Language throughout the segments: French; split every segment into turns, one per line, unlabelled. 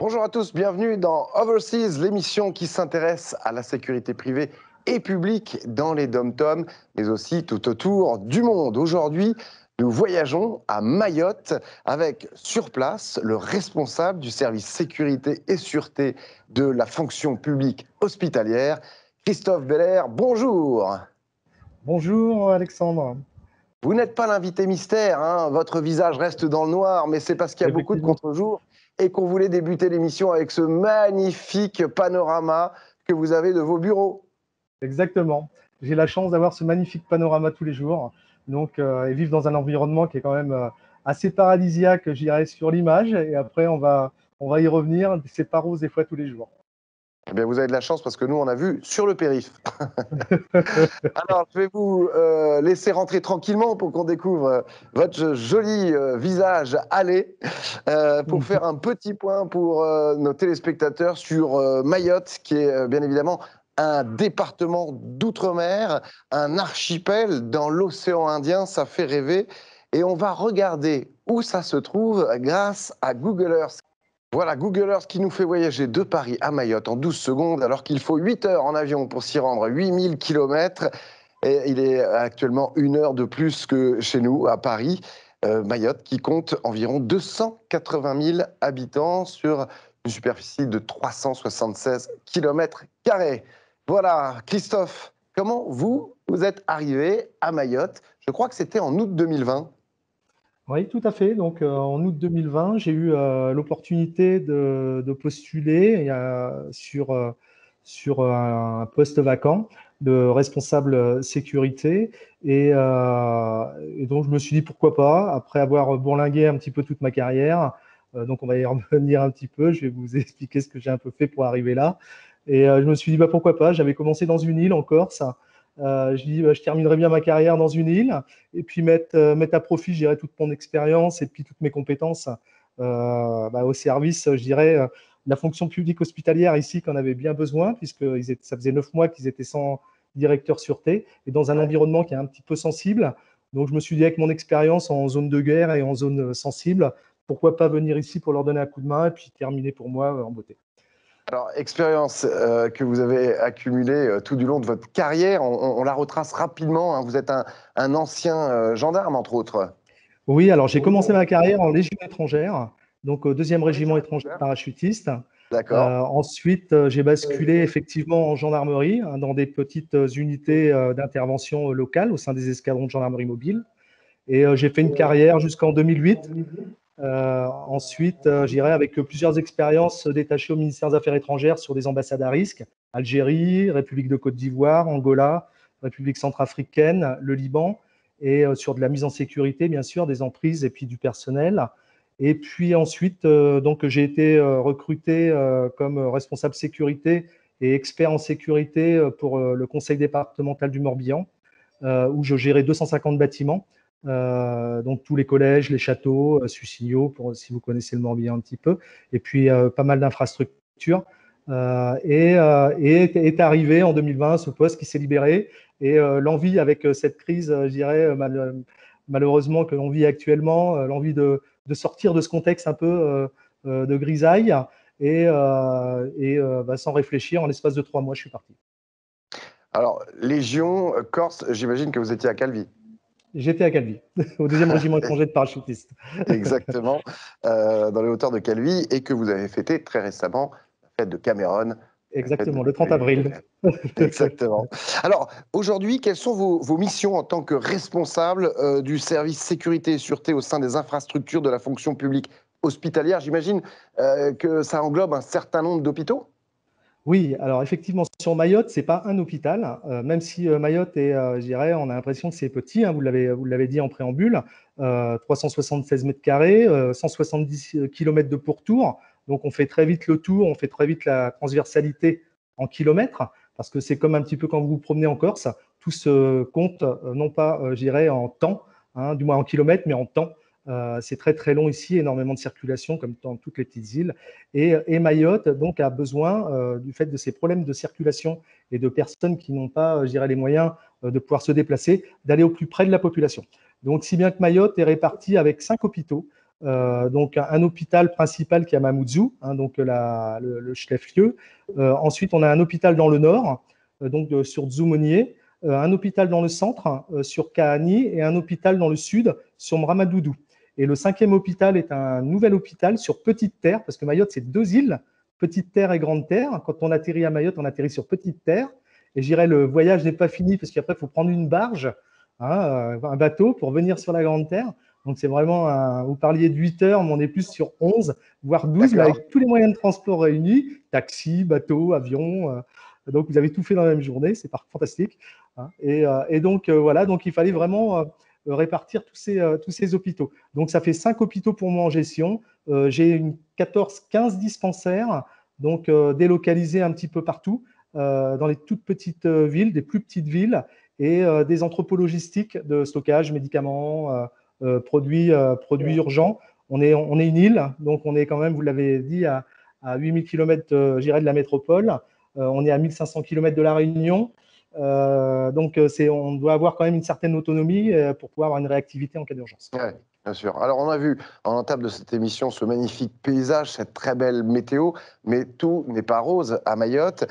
Bonjour à tous, bienvenue dans Overseas, l'émission qui s'intéresse à la sécurité privée et publique dans les dom-toms, mais aussi tout autour du monde. Aujourd'hui, nous voyageons à Mayotte avec sur place le responsable du service sécurité et sûreté de la fonction publique hospitalière, Christophe Belair. Bonjour.
Bonjour Alexandre.
Vous n'êtes pas l'invité mystère, hein, votre visage reste dans le noir, mais c'est parce qu'il y a beaucoup de contre-jours et qu'on voulait débuter l'émission avec ce magnifique panorama que vous avez de vos bureaux.
Exactement. J'ai la chance d'avoir ce magnifique panorama tous les jours, donc, et vivre dans un environnement qui est quand même assez paradisiaque, je dirais, sur l'image. Et après, on va y revenir. C'est pas rose des fois tous les jours.
Eh bien, vous avez de la chance parce que nous, on a vu sur le périph'. Alors, je vais vous laisser rentrer tranquillement pour qu'on découvre votre joli visage hâlé pour faire un petit point pour nos téléspectateurs sur Mayotte, qui est bien évidemment un département d'outre-mer, un archipel dans l'océan Indien. Ça fait rêver. Et on va regarder où ça se trouve grâce à Google Earth. Voilà, Google Earth qui nous fait voyager de Paris à Mayotte en 12 secondes, alors qu'il faut 8 heures en avion pour s'y rendre, 8000 km. Et il est actuellement 1 heure de plus que chez nous, à Paris. Mayotte qui compte environ 280 000 habitants sur une superficie de 376 km². Voilà, Christophe, comment vous êtes arrivé à Mayotte? Je crois que c'était en août 2020.
Oui, tout à fait. Donc, en août 2020, j'ai eu l'opportunité de postuler sur un poste vacant de responsable sécurité. Et donc, je me suis dit pourquoi pas, après avoir bourlingué un petit peu toute ma carrière. Donc, on va y revenir un petit peu. Je vais vous expliquer ce que j'ai un peu fait pour arriver là. Et je me suis dit, bah, pourquoi pas. J'avais commencé dans une île en Corse. Je dis, bah, je terminerai bien ma carrière dans une île et puis mettre à profit, je dirais, toute mon expérience et puis toutes mes compétences au service, je dirais, de la fonction publique hospitalière ici qu'on avait bien besoin, puisque ça faisait 9 mois qu'ils étaient sans directeur sûreté et dans un environnement qui est un petit peu sensible. Donc, je me suis dit, avec mon expérience en zone de guerre et en zone sensible, pourquoi pas venir ici pour leur donner un coup de main et puis terminer pour moi en beauté.
Alors, expérience que vous avez accumulée tout du long de votre carrière, on la retrace rapidement, hein. Vous êtes un ancien gendarme, entre autres.
Oui, alors j'ai commencé ma carrière en Légion étrangère, donc au 2e régiment étranger parachutiste.
D'accord.
Ensuite, j'ai basculé effectivement en gendarmerie, hein, dans des petites unités d'intervention locales au sein des escadrons de gendarmerie mobile. Et j'ai fait une carrière jusqu'en 2008. Ensuite, j'irai avec plusieurs expériences détachées au ministère des Affaires étrangères sur des ambassades à risque, Algérie, République de Côte d'Ivoire, Angola, République centrafricaine, le Liban, et sur de la mise en sécurité, bien sûr, des emprises et puis du personnel. Et puis ensuite, donc j'ai été recruté comme responsable sécurité et expert en sécurité pour le conseil départemental du Morbihan, où je gérais 250 bâtiments. Donc tous les collèges, les châteaux, Sucigno, si vous connaissez le Morbihan un petit peu, et puis pas mal d'infrastructures. Et est arrivé en 2020 ce poste qui s'est libéré, et l'envie avec cette crise, je dirais malheureusement que l'on vit actuellement, l'envie de sortir de ce contexte un peu de grisaille, et sans réfléchir, en l'espace de 3 mois, je suis parti.
Alors, Légion, Corse, j'imagine que vous étiez à Calvi.
J'étais à Calvi, au 2e régiment étranger de parachutistes.
Exactement, dans les hauteurs de Calvi, et que vous avez fêté très récemment la fête de Cameron.
Exactement, le 30 avril.
Exactement. Alors, aujourd'hui, quelles sont vos missions en tant que responsable du service sécurité et sûreté au sein des infrastructures de la fonction publique hospitalière? J'imagine que ça englobe un certain nombre d'hôpitaux?
Oui, alors effectivement, sur Mayotte, c'est pas un hôpital, même si Mayotte est, je dirais, on a l'impression que c'est petit, hein, vous l'avez dit en préambule, 376 mètres carrés, 170 km de pourtour, donc on fait très vite le tour, on fait très vite la transversalité en kilomètres, parce que c'est comme un petit peu quand vous vous promenez en Corse, tout se compte, non pas, je dirais, en temps, hein, du moins en kilomètres, mais en temps. C'est très très long ici, énormément de circulation, comme dans toutes les petites îles. Et Mayotte donc a besoin, du fait de ces problèmes de circulation et de personnes qui n'ont pas, je dirais, les moyens de pouvoir se déplacer, d'aller au plus près de la population. Donc, si bien que Mayotte est répartie avec 5 hôpitaux, Donc un hôpital principal qui est à Mamoudzou, hein, donc le chef-lieu. Ensuite, on a un hôpital dans le nord, donc sur Dzoumogné, un hôpital dans le centre, sur Kahani, et un hôpital dans le sud, sur Mramadoudou. Et le 5e hôpital est un nouvel hôpital sur Petite Terre, parce que Mayotte, c'est 2 îles, Petite Terre et Grande Terre. Quand on atterrit à Mayotte, on atterrit sur Petite Terre. Et je dirais, le voyage n'est pas fini, parce qu'après, il faut prendre une barge, hein, un bateau, pour venir sur la Grande Terre. Donc, c'est vraiment, vous parliez de 8 heures, mais on est plus sur 11, voire 12, mais avec tous les moyens de transport réunis, taxi, bateau, avion. Donc, vous avez tout fait dans la même journée, c'est fantastique. Hein. Et donc, voilà, donc il fallait vraiment répartir tous ces hôpitaux. Donc, ça fait 5 hôpitaux pour moi en gestion. J'ai 15 dispensaires, donc délocalisés un petit peu partout, dans les toutes petites villes, des plus petites villes, et des entrepôts logistiques de stockage, médicaments, produits urgents. On est une île, donc on est quand même, vous l'avez dit, à 8000 km de la métropole. On est à 1500 km de La Réunion. Donc, on doit avoir quand même une certaine autonomie pour pouvoir avoir une réactivité en cas d'urgence.
Ouais, bien sûr. Alors, on a vu en entame de cette émission ce magnifique paysage, cette très belle météo, mais tout n'est pas rose à Mayotte.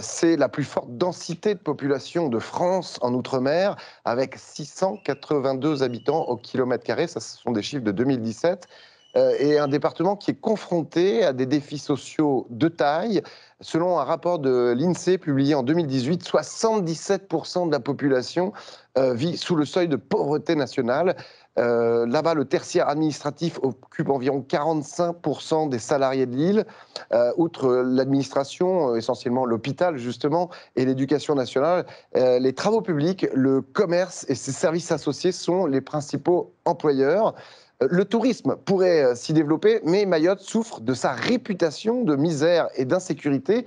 C'est la plus forte densité de population de France en Outre-mer, avec 682 habitants au kilomètre carré. Ça, ce sont des chiffres de 2017. Et un département qui est confronté à des défis sociaux de taille. Selon un rapport de l'INSEE publié en 2018, 77% de la population vit sous le seuil de pauvreté nationale. Là-bas, le tertiaire administratif occupe environ 45% des salariés de l'île. Outre l'administration, essentiellement l'hôpital justement, et l'éducation nationale, les travaux publics, le commerce et ses services associés sont les principaux employeurs. Le tourisme pourrait s'y développer, mais Mayotte souffre de sa réputation de misère et d'insécurité,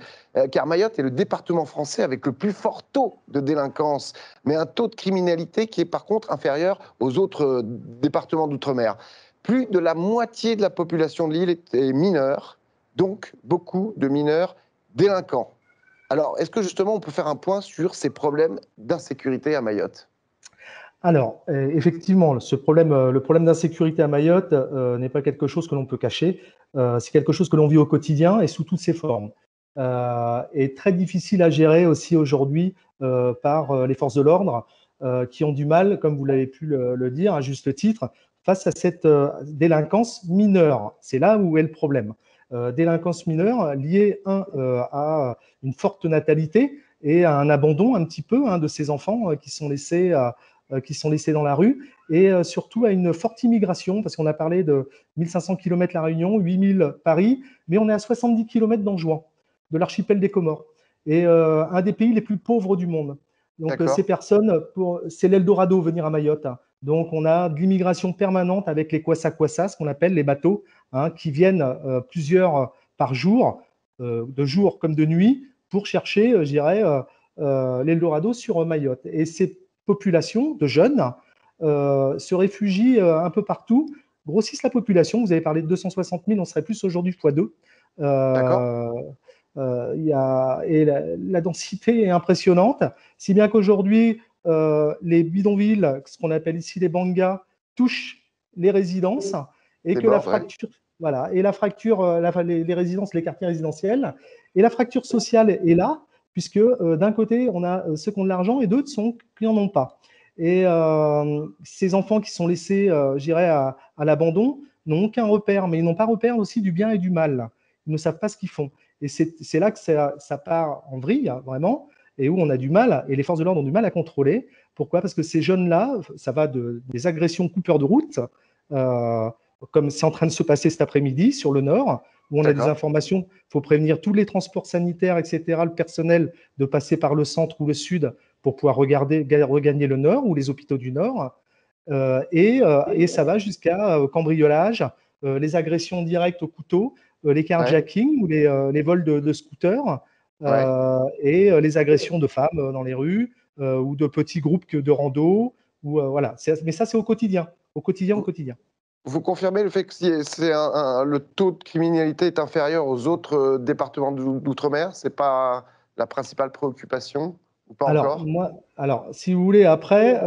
car Mayotte est le département français avec le plus fort taux de délinquance, mais un taux de criminalité qui est par contre inférieur aux autres départements d'outre-mer. Plus de la moitié de la population de l'île est mineure, donc beaucoup de mineurs délinquants. Alors, est-ce que justement on peut faire un point sur ces problèmes d'insécurité à Mayotte ?
Alors, effectivement, le problème d'insécurité à Mayotte n'est pas quelque chose que l'on peut cacher. C'est quelque chose que l'on vit au quotidien et sous toutes ses formes. Et très difficile à gérer aussi aujourd'hui par les forces de l'ordre qui ont du mal, comme vous l'avez pu le dire à juste titre, face à cette délinquance mineure. C'est là où est le problème. Délinquance mineure liée à une forte natalité et à un abandon un petit peu de ces enfants qui sont laissés dans la rue, et surtout à une forte immigration, parce qu'on a parlé de 1500 km La Réunion, 8000 Paris, mais on est à 70 km d'Anjouan, de l'archipel des Comores, et un des pays les plus pauvres du monde. Donc ces personnes, c'est l'Eldorado venir à Mayotte. Donc on a de l'immigration permanente avec les kwassa-kwassa, ce qu'on appelle les bateaux, qui viennent plusieurs par jour, de jour comme de nuit, pour chercher, je dirais, l'Eldorado sur Mayotte. Et c'est population de jeunes se réfugient un peu partout, grossissent la population. Vous avez parlé de 260 000, on serait plus aujourd'hui x2. Et la densité est impressionnante, si bien qu'aujourd'hui, les bidonvilles, ce qu'on appelle ici les bangas, touchent les résidences, et que la fracture, voilà, et la fracture, les résidences, les quartiers résidentiels, et la fracture sociale est là, puisque d'un côté, on a ceux qui ont de l'argent et d'autres qui n'en ont pas. Et ces enfants qui sont laissés, je dirais, à l'abandon, n'ont aucun repère, mais ils n'ont pas repère aussi du bien et du mal. Ils ne savent pas ce qu'ils font. Et c'est là que ça part en vrille, vraiment, et où on a du mal, et les forces de l'ordre ont du mal à contrôler. Pourquoi ? Parce que ces jeunes-là, ça va des agressions coupeurs de route, comme c'est en train de se passer cet après-midi sur le nord, où on a des informations, il faut prévenir tous les transports sanitaires, etc., le personnel de passer par le centre ou le sud pour pouvoir regagner le nord ou les hôpitaux du nord. Et ça va jusqu'à cambriolage, les agressions directes au couteau, les carjackings ou les vols de scooters, et les agressions de femmes dans les rues ou de petits groupes de rando. Voilà. Mais ça, c'est au quotidien. Au quotidien.
Vous confirmez le fait que le taux de criminalité est inférieur aux autres départements d'outre-mer? Ce n'est pas la principale préoccupation? ou pas
Alors,
encore?
si vous voulez, après,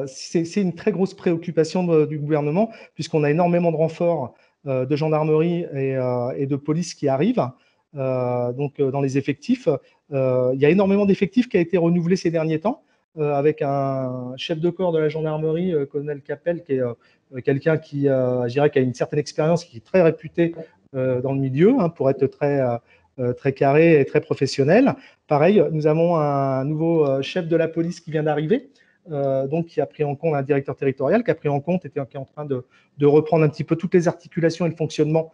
c'est une très grosse préoccupation du gouvernement, puisqu'on a énormément de renforts de gendarmerie et de police qui arrivent. Dans les effectifs, il y a énormément d'effectifs qui a été renouvelé ces derniers temps, avec un chef de corps de la gendarmerie, colonel Capel, qui est quelqu'un qui, je dirais, qui a une certaine expérience, qui est très réputé dans le milieu, hein, pour être très carré et très professionnel. Pareil, nous avons un nouveau chef de la police qui vient d'arriver, donc qui a pris en compte un directeur territorial, qui a pris en compte et qui est en train de reprendre un petit peu toutes les articulations et le fonctionnement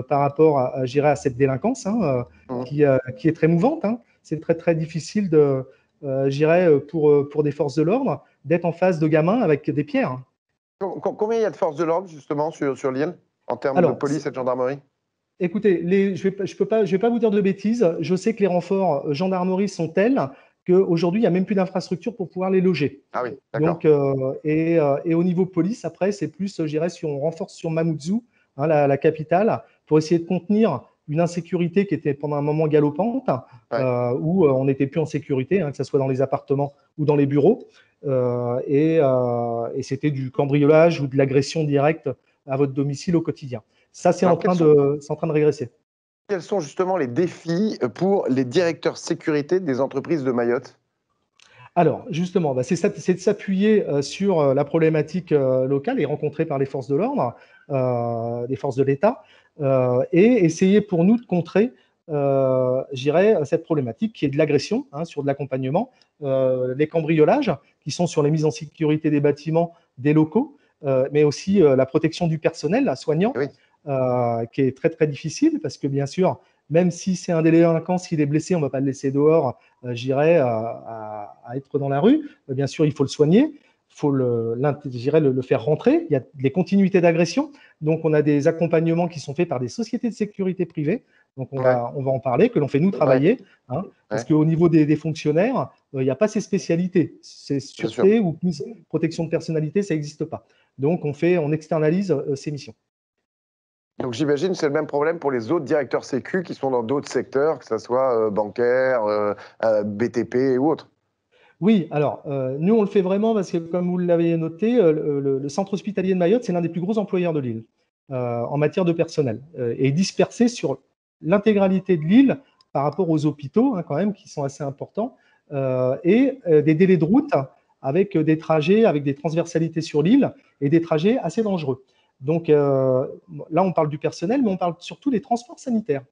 par rapport à cette délinquance, hein,
Mmh.
qui est très mouvante, hein. C'est très très difficile pour des forces de l'ordre d'être en face de gamins avec des pierres.
Combien il y a de forces de l'ordre justement sur l'île en termes de
Alors,
police et de gendarmerie?
écoutez, je vais pas vous dire de bêtises. Je sais que les renforts gendarmerie sont tels qu'aujourd'hui, il n'y a même plus d'infrastructure pour pouvoir les loger.
Ah oui, d'accord.
Donc, et au niveau police, après, c'est plus, je dirais, si on renforce sur Mamoudzou, hein, la capitale, pour essayer de contenir une insécurité qui était pendant un moment galopante,
Ouais.
où on n'était plus en sécurité, hein, que ce soit dans les appartements ou dans les bureaux. Et c'était du cambriolage ou de l'agression directe à votre domicile au quotidien. Ça,
Alors,
c'est en train de régresser.
quels sont justement les défis pour les directeurs sécurité des entreprises de Mayotte?
Alors, justement, bah, c'est de s'appuyer sur la problématique locale et rencontrée par les forces de l'ordre, les forces de l'État, et essayer pour nous de contrer, je dirais, cette problématique qui est de l'agression, hein, sur de l'accompagnement, les cambriolages qui sont sur les mises en sécurité des bâtiments, des locaux, mais aussi la protection du personnel, la soignant,
Oui,
qui est très très difficile parce que bien sûr, même si c'est un délinquant, s'il est blessé, on ne va pas le laisser dehors, à être dans la rue. Bien sûr, il faut le soigner, il faut le faire rentrer. Il y a des continuités d'agression. Donc, on a des accompagnements qui sont faits par des sociétés de sécurité privées. Donc,
ouais,
on va en parler, que l'on fait nous travailler, hein, parce
ouais,
qu'au niveau des fonctionnaires, il n'y a pas ces spécialités. C'est
bien sûr.
sûreté ou protection de personnalité, ça n'existe pas. Donc, on externalise ces missions.
Donc j'imagine que c'est le même problème pour les autres directeurs sécu qui sont dans d'autres secteurs, que ce soit bancaire, BTP ou autres.
Oui, alors, nous, on le fait vraiment parce que, comme vous l'avez noté, le centre hospitalier de Mayotte, c'est l'un des plus gros employeurs de l'île en matière de personnel, et dispersé sur l'intégralité de l'île par rapport aux hôpitaux, hein, quand même, qui sont assez importants, des délais de route avec des trajets, avec des transversalités sur l'île et des trajets assez dangereux. Donc, là, on parle du personnel, mais on parle surtout des transports sanitaires.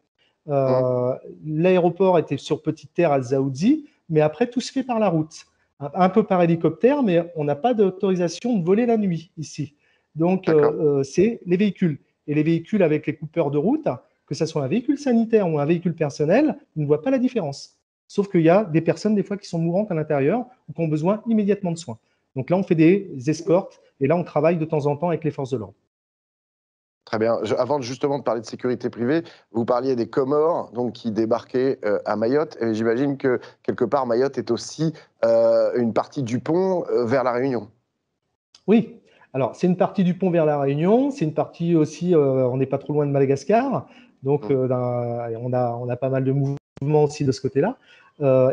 Mmh.
Euh, L'aéroport était sur Petite Terre à Dzaoudzi, mais après, tout se fait par la route. Un peu par hélicoptère, mais on n'a pas d'autorisation de voler la nuit ici. Donc,
D'accord.
c'est les véhicules. Et les véhicules avec les coupeurs de route, que ce soit un véhicule sanitaire ou un véhicule personnel, on ne voit pas la différence. Sauf qu'il y a des personnes, des fois, qui sont mourantes à l'intérieur ou qui ont besoin immédiatement de soins. Donc là, on fait des escortes et là, on travaille de temps en temps avec les forces de l'ordre.
Très bien. Avant justement de parler de sécurité privée, vous parliez des Comores donc, qui débarquaient à Mayotte. Et j'imagine que quelque part, Mayotte est aussi une partie du pont vers La Réunion.
Oui, alors c'est une partie du pont vers La Réunion, c'est une partie aussi, on n'est pas trop loin de Madagascar, donc
Mmh.
on a pas mal de mouvements aussi de ce côté-là,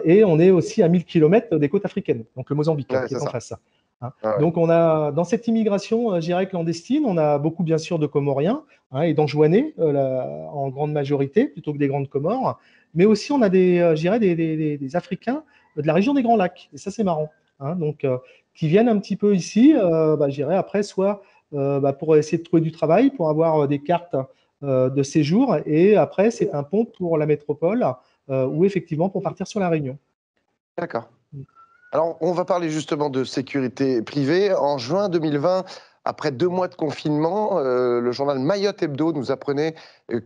et on est aussi à 1000 km des côtes africaines, donc le Mozambique, hein,
Ouais,
qui
c'est
est en
ça.
face. Hein.
Ouais, ouais.
Donc on a, dans cette immigration, je dirais, clandestine, on a beaucoup bien sûr de Comoriens, hein, et d'Anjouanais en grande majorité, plutôt que des grandes Comores, mais aussi on a je dirais, des Africains de la région des Grands Lacs, et ça c'est marrant. Hein. Donc, qui viennent un petit peu ici, je dirais après, soit pour essayer de trouver du travail, pour avoir des cartes de séjour, et après, c'est un pont pour la métropole, ou effectivement pour partir sur la Réunion.
D'accord. Alors, on va parler justement de sécurité privée. En juin 2020, après 2 mois de confinement, le journal Mayotte Hebdo nous apprenait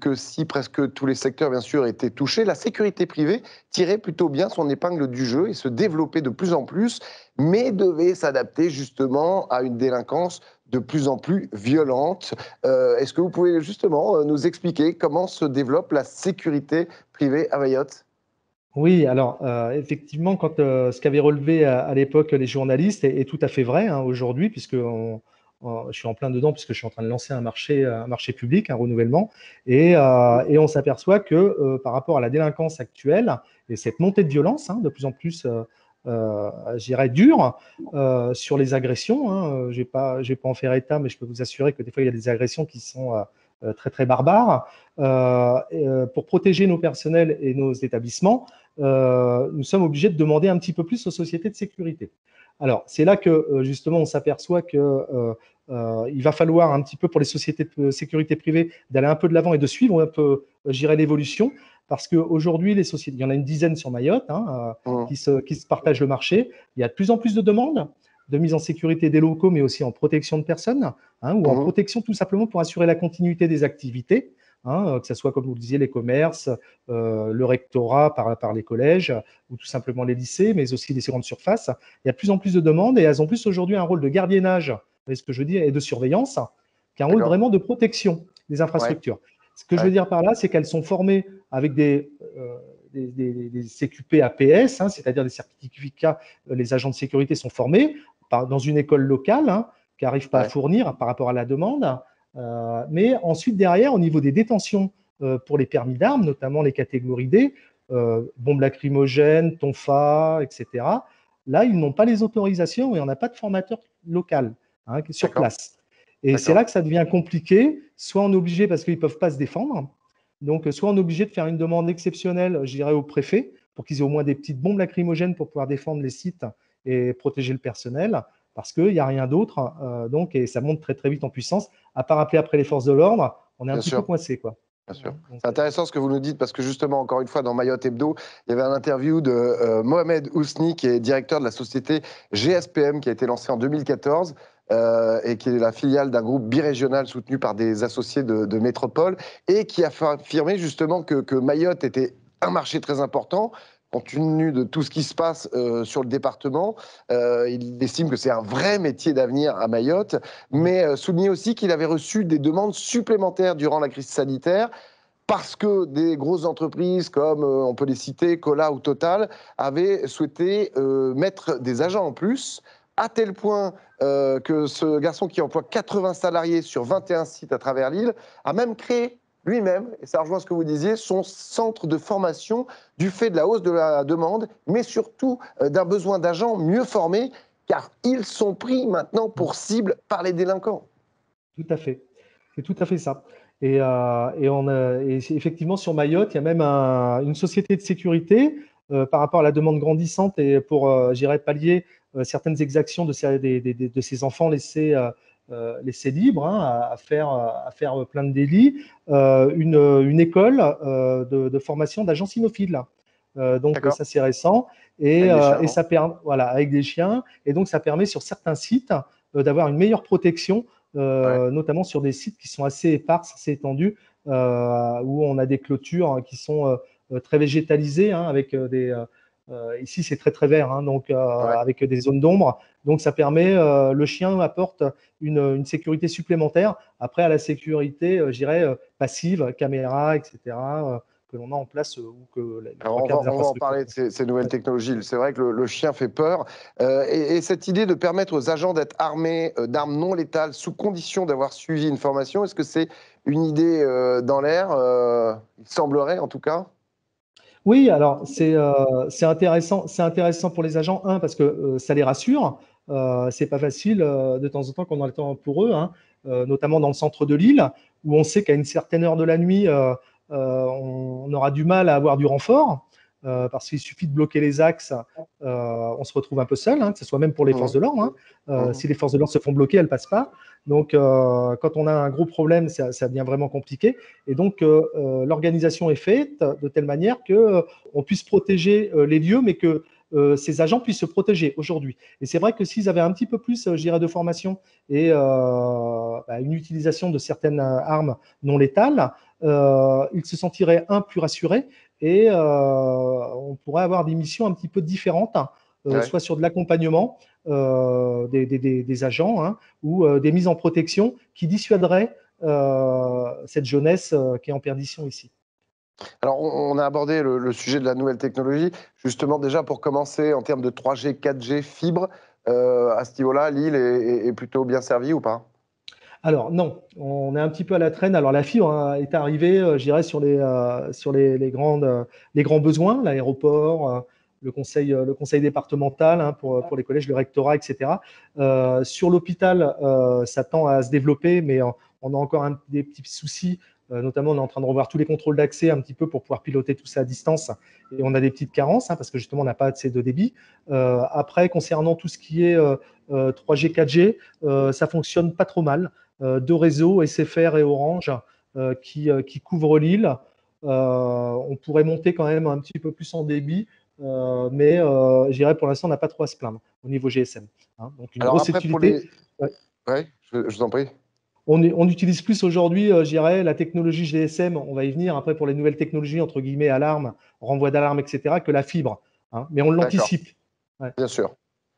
que si presque tous les secteurs, bien sûr, étaient touchés, la sécurité privée tirait plutôt bien son épingle du jeu et se développait de plus en plus, mais devait s'adapter justement à une délinquance de plus en plus violente. Est-ce que vous pouvez justement nous expliquer comment se développe la sécurité privée à Mayotte?
Oui, alors effectivement, ce qu'avaient relevé à l'époque les journalistes est tout à fait vrai, hein, aujourd'hui, puisque je suis en plein dedans, puisque je suis en train de lancer un marché public, un renouvellement, et on s'aperçoit que par rapport à la délinquance actuelle et cette montée de violence, hein, de plus en plus je dirais, dures sur les agressions. Hein. Je vais pas en faire état, mais je peux vous assurer que des fois, il y a des agressions qui sont très, très barbares. Pour protéger nos personnels et nos établissements, nous sommes obligés de demander un petit peu plus aux sociétés de sécurité. Alors, c'est là que, justement, on s'aperçoit que il va falloir un petit peu pour les sociétés de sécurité privée d'aller un peu de l'avant et de suivre un peu, je dirais, l'évolution. Parce qu'aujourd'hui, les sociétés, il y en a une dizaine sur Mayotte qui se partagent le marché. Il y a de plus en plus de demandes de mise en sécurité des locaux, mais aussi en protection de personnes, ou en protection tout simplement pour assurer la continuité des activités. Que ce soit, comme vous le disiez, les commerces, le rectorat par les collèges, ou tout simplement les lycées, mais aussi les grandes surfaces. Il y a de plus en plus de demandes et elles ont plus aujourd'hui un rôle de gardiennage, vous voyez ce que je veux dire, et de surveillance, qu'un rôle vraiment de protection des infrastructures. Ouais. Ce que je veux dire par là, c'est qu'elles sont formées avec des CQP APS, c'est-à-dire des certificats, les agents de sécurité sont formés dans une école locale qui n'arrive pas à fournir par rapport à la demande. Mais ensuite, derrière, au niveau des détentions pour les permis d'armes, notamment les catégories D, bombes lacrymogènes, tonfa, etc., là, ils n'ont pas les autorisations et on n'a pas de formateur local sur place. Et c'est là que ça devient compliqué. Soit on est obligé, parce qu'ils ne peuvent pas se défendre, donc soit on est obligé de faire une demande exceptionnelle, je dirais, au préfet, pour qu'ils aient au moins des petites bombes lacrymogènes pour pouvoir défendre les sites et protéger le personnel, parce qu'il n'y a rien d'autre, et ça monte très très vite en puissance. À part appeler après les forces de l'ordre, on est un petit peu coincé, quoi.
Bien sûr. C'est intéressant ce que vous nous dites parce que justement, encore une fois, dans Mayotte Hebdo, il y avait un interview de Mohamed Ousni, qui est directeur de la société GSPM, qui a été lancée en 2014 et qui est la filiale d'un groupe birégional soutenu par des associés de métropole et qui a affirmé justement que Mayotte était un marché très important. Compte tenu de tout ce qui se passe sur le département, il estime que c'est un vrai métier d'avenir à Mayotte, mais souligne aussi qu'il avait reçu des demandes supplémentaires durant la crise sanitaire parce que des grosses entreprises comme, on peut les citer, Cola ou Total, avaient souhaité mettre des agents en plus, à tel point que ce garçon qui emploie 80 salariés sur 21 sites à travers l'île a même créé lui-même, et ça rejoint ce que vous disiez, son centre de formation du fait de la hausse de la demande, mais surtout d'un besoin d'agents mieux formés, car ils sont pris maintenant pour cible par les délinquants.
Tout à fait. C'est tout à fait ça. Et effectivement, sur Mayotte, il y a même une société de sécurité par rapport à la demande grandissante et pour, j'irais, pallier certaines exactions de ces enfants laissés libres à faire plein de délits, une école de formation d'agents cynophiles. Donc ça, c'est récent. Et ça permet, voilà, avec des chiens. Et donc, ça permet sur certains sites d'avoir une meilleure protection, notamment sur des sites qui sont assez éparses, assez étendus, où on a des clôtures qui sont très végétalisées, avec ici, c'est très, très vert, donc avec des zones d'ombre. Donc, ça permet, le chien apporte une sécurité supplémentaire. Après, à la sécurité, je dirais, passive, caméra, etc., que l'on a en place ou que
on va en parler de ces nouvelles technologies. C'est vrai que le chien fait peur. Et cette idée de permettre aux agents d'être armés d'armes non létales sous condition d'avoir suivi une formation, est-ce que c'est une idée dans l'air il semblerait, en tout cas.
Oui, alors c'est intéressant pour les agents, parce que ça les rassure. C'est pas facile de temps en temps qu'on a le temps pour eux, notamment dans le centre de l'île, où on sait qu'à une certaine heure de la nuit, on aura du mal à avoir du renfort, parce qu'il suffit de bloquer les axes, on se retrouve un peu seul, que ce soit même pour les forces de l'ordre. Si les forces de l'ordre se font bloquer, elles ne passent pas. Donc, quand on a un gros problème, ça devient vraiment compliqué. Et donc, l'organisation est faite de telle manière qu'on puisse protéger les lieux, mais que ces agents puissent se protéger aujourd'hui. Et c'est vrai que s'ils avaient un petit peu plus, je dirais, de formation et une utilisation de certaines armes non létales, ils se sentiraient, plus rassurés, et on pourrait avoir des missions un petit peu différentes, soit sur de l'accompagnement des agents, ou des mises en protection qui dissuaderaient cette jeunesse qui est en perdition ici.
Alors, on a abordé le sujet de la nouvelle technologie. Justement, déjà, pour commencer, en termes de 3G, 4G, fibre, à ce niveau-là, l'île est plutôt bien servie ou pas?
Alors non, on est un petit peu à la traîne. Alors la fibre est arrivée, je dirais, sur les grands besoins, l'aéroport, le conseil départemental hein, pour les collèges, le rectorat, etc. Sur l'hôpital, ça tend à se développer, mais on a encore des petits soucis. Notamment, on est en train de revoir tous les contrôles d'accès un petit peu pour pouvoir piloter tout ça à distance. Et on a des petites carences hein, parce que justement, on n'a pas assez de débit. Après, concernant tout ce qui est 3G, 4G, ça fonctionne pas trop mal. Deux réseaux, SFR et Orange, qui couvrent l'île. On pourrait monter quand même un petit peu plus en débit, mais je dirais pour l'instant, on n'a pas trop à se plaindre au niveau GSM. Hein. Donc, une
Alors
grosse
après,
utilité. Ouais.
Ouais, je vous en prie.
On utilise plus aujourd'hui, je dirais, la technologie GSM, on va y venir après pour les nouvelles technologies, entre guillemets, alarme, renvoi d'alarme, etc., que la fibre. Hein. Mais on l'anticipe. Ouais.
Bien sûr.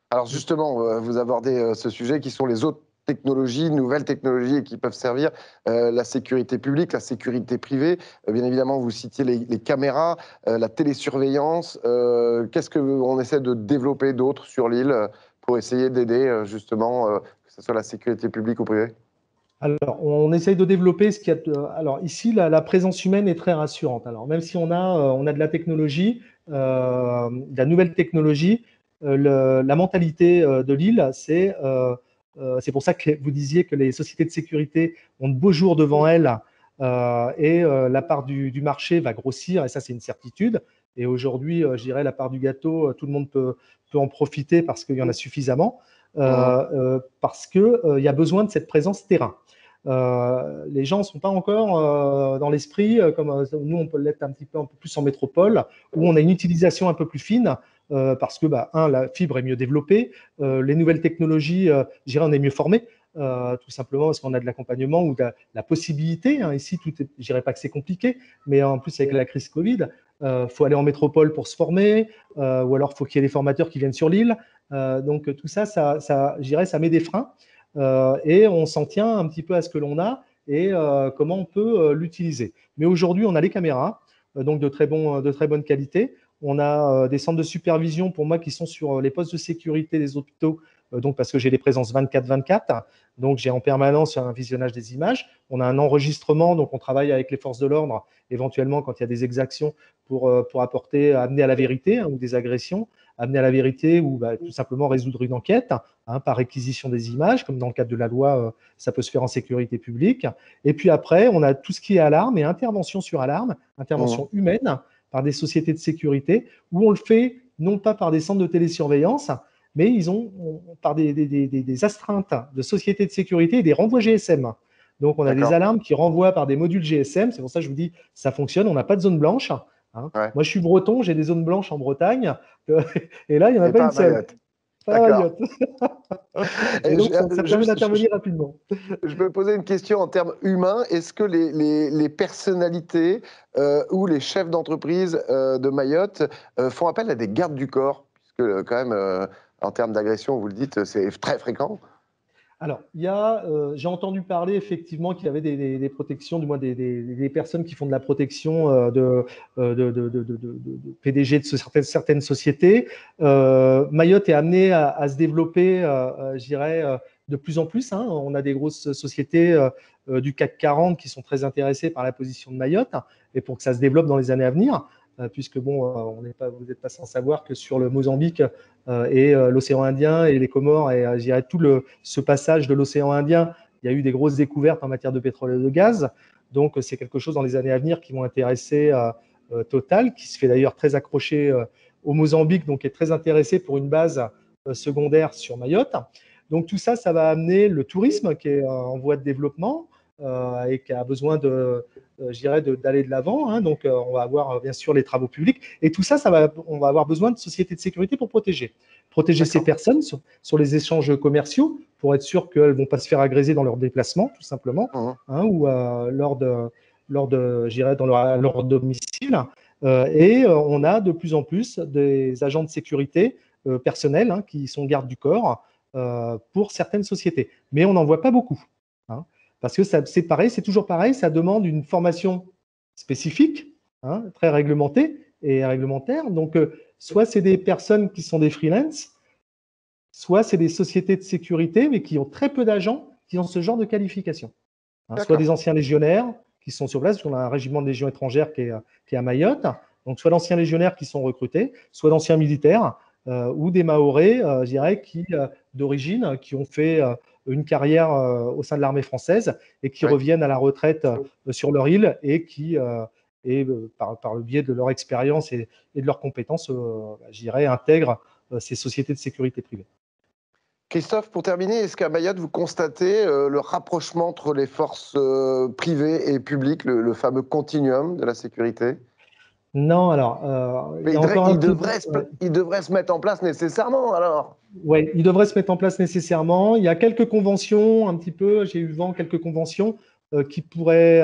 Alors justement, vous abordez ce sujet qui sont les autres technologies, nouvelles technologies qui peuvent servir la sécurité publique, la sécurité privée. Bien évidemment, vous citiez les caméras, la télésurveillance. Qu'est-ce qu'on essaie de développer d'autre sur l'île pour essayer d'aider justement que ce soit la sécurité publique ou privée?
Alors, on essaye de développer ce qu'il y a. Alors, ici, la présence humaine est très rassurante. Alors, même si on a de la technologie, de la nouvelle technologie, la mentalité de l'île, c'est pour ça que vous disiez que les sociétés de sécurité ont de beaux jours devant elles et la part du marché va grossir, et ça, c'est une certitude. Et aujourd'hui, je dirais, la part du gâteau, tout le monde peut en profiter parce qu'il y en a suffisamment, parce qu'il y a besoin de cette présence terrain. Les gens ne sont pas encore dans l'esprit, comme nous, on peut l'être un peu plus en métropole, où on a une utilisation un peu plus fine, parce que, la fibre est mieux développée, les nouvelles technologies, je dirais, on est mieux formé, tout simplement parce qu'on a de l'accompagnement ou de la possibilité. Hein, ici, je ne dirais pas que c'est compliqué, mais en plus, avec la crise Covid, faut aller en métropole pour se former, ou alors faut qu'il y ait des formateurs qui viennent sur l'île. Donc, tout ça, je dirais, ça met des freins. Et on s'en tient un petit peu à ce que l'on a et comment on peut l'utiliser. Mais aujourd'hui, on a les caméras, donc de très bonne qualité. On a des centres de supervision pour moi qui sont sur les postes de sécurité des hôpitaux, donc parce que j'ai des présences 24/24, donc j'ai en permanence un visionnage des images. On a un enregistrement, donc on travaille avec les forces de l'ordre, éventuellement quand il y a des exactions pour amener à la vérité hein, ou des agressions, amener à la vérité ou tout simplement résoudre une enquête hein, par réquisition des images, comme dans le cadre de la loi, ça peut se faire en sécurité publique. Et puis après, on a tout ce qui est alarme et intervention sur alarme, intervention humaine par des sociétés de sécurité, où on le fait non pas par des centres de télésurveillance, mais par des astreintes de sociétés de sécurité et des renvois GSM. Donc, on a des alarmes qui renvoient par des modules GSM. C'est pour ça que je vous dis, ça fonctionne. On n'a pas de zone blanche. Hein. Ouais. Moi, je suis breton, j'ai des zones blanches en Bretagne. Et là, il n'y en a pas une seule. Pas Mayotte. Et donc, ça permet d'intervenir rapidement.
Je me posais une question en termes humains. Est-ce que les personnalités ou les chefs d'entreprise de Mayotte font appel à des gardes du corps? Puisque quand même, en termes d'agression, vous le dites, c'est très fréquent.
Alors, j'ai entendu parler effectivement qu'il y avait des protections, du moins des personnes qui font de la protection de PDG de certaines sociétés. Mayotte est amené à se développer, je dirais, de plus en plus. Hein. On a des grosses sociétés du CAC 40 qui sont très intéressées par la position de Mayotte et pour que ça se développe dans les années à venir. Puisque bon, vous n'êtes pas sans savoir que sur le Mozambique et l'océan Indien et les Comores et je dirais ce passage de l'océan Indien, il y a eu des grosses découvertes en matière de pétrole et de gaz. Donc c'est quelque chose dans les années à venir qui vont intéresser Total, qui se fait d'ailleurs très accroché au Mozambique, donc est très intéressé pour une base secondaire sur Mayotte. Donc tout ça, ça va amener le tourisme qui est en voie de développement et qui a besoin je dirais, d'aller de l'avant. Hein. Donc, on va avoir bien sûr les travaux publics. Et tout ça, on va avoir besoin de sociétés de sécurité pour protéger ces personnes sur les échanges commerciaux, pour être sûr qu'elles ne vont pas se faire agresser dans leur déplacement, tout simplement, hein, ou lors de, je dirais, dans leur domicile. Et on a de plus en plus des agents de sécurité personnels hein, qui sont gardes du corps pour certaines sociétés. Mais on n'en voit pas beaucoup. Hein. Parce que c'est pareil, c'est toujours pareil, ça demande une formation spécifique, hein, très réglementée et réglementaire. Donc, soit c'est des personnes qui sont des freelances, soit c'est des sociétés de sécurité, mais qui ont très peu d'agents qui ont ce genre de qualification. Hein, soit des anciens légionnaires qui sont sur place, parce qu'on a un régiment de légion étrangère qui est à Mayotte, Donc, soit d'anciens légionnaires qui sont recrutés, soit d'anciens militaires ou des Mahorais, je dirais, d'origine, qui ont fait une carrière au sein de l'armée française et qui reviennent à la retraite sur leur île et qui, par le biais de leur expérience et de leurs compétences, je dirais, intègrent ces sociétés de sécurité privée.
Christophe, pour terminer, est-ce qu'à Mayotte, vous constatez le rapprochement entre les forces privées et publiques, le fameux continuum de la sécurité?
Non, alors, il y a encore un peu
il devrait se mettre en place nécessairement, alors.
Oui, il devrait se mettre en place nécessairement. Il y a quelques conventions, un petit peu, j'ai eu vent, quelques conventions qui pourraient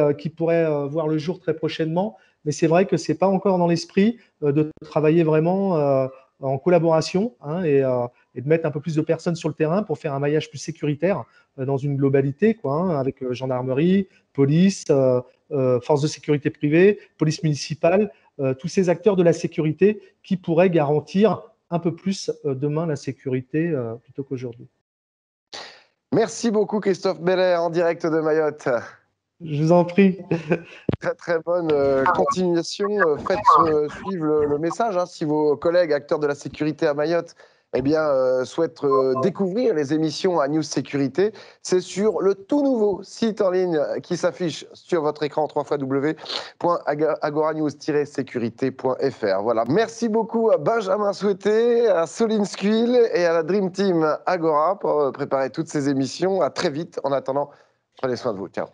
voir le jour très prochainement. Mais c'est vrai que ce n'est pas encore dans l'esprit de travailler vraiment en collaboration et de mettre un peu plus de personnes sur le terrain pour faire un maillage plus sécuritaire dans une globalité, quoi, avec gendarmerie, police, forces de sécurité privée, police municipale, tous ces acteurs de la sécurité qui pourraient garantir un peu plus demain la sécurité plutôt qu'aujourd'hui.
Merci beaucoup Christophe Beller en direct de Mayotte.
Je vous en prie.
Très très bonne continuation. Faites suivre le message si vos collègues acteurs de la sécurité à Mayotte souhaitent découvrir les émissions à News Sécurité. C'est sur le tout nouveau site en ligne qui s'affiche sur votre écran www.agoranews-sécurité.fr. Voilà. Merci beaucoup à Benjamin Souhaité, à Soline Squill et à la Dream Team Agora pour préparer toutes ces émissions. À très vite. En attendant, prenez soin de vous. Ciao.